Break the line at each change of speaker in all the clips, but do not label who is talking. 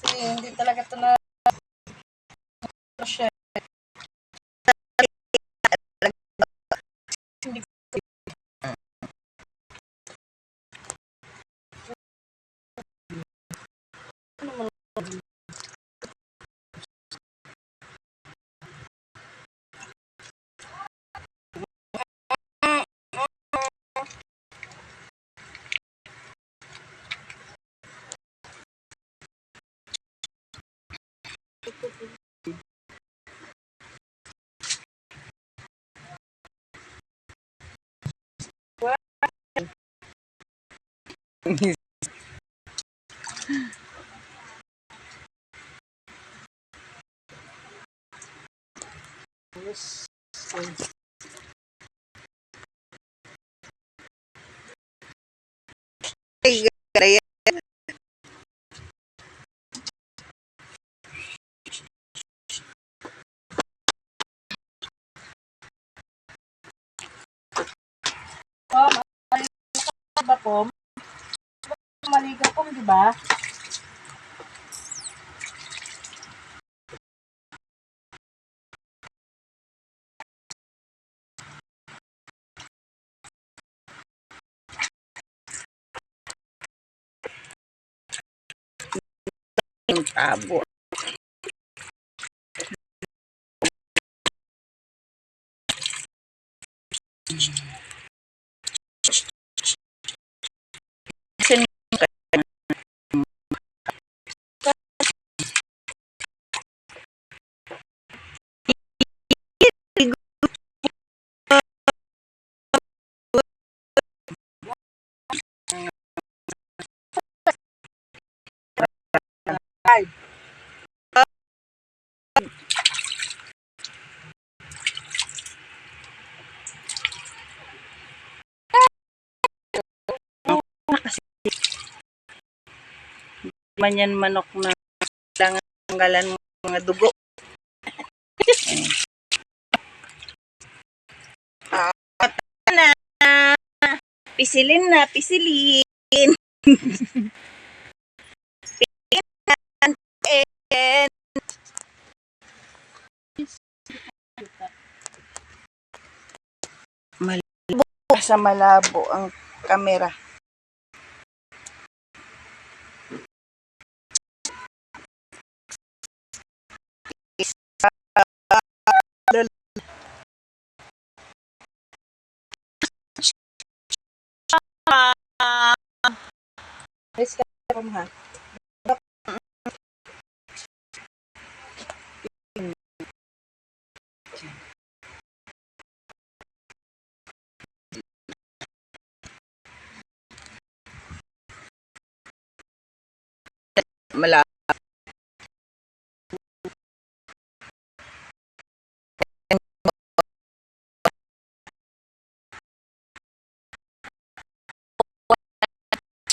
Kasi hindi talaga ito na siya. Hindi ba po? Maligaw po, di ba?
Yung tabo.
Ay.
Man yan manok na tanggalan mga dugo. Na pisilin na, pisilin. Malabo sa malabo ang kamera.
Ayos ka po, ha?
Malabo.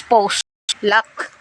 Post lock.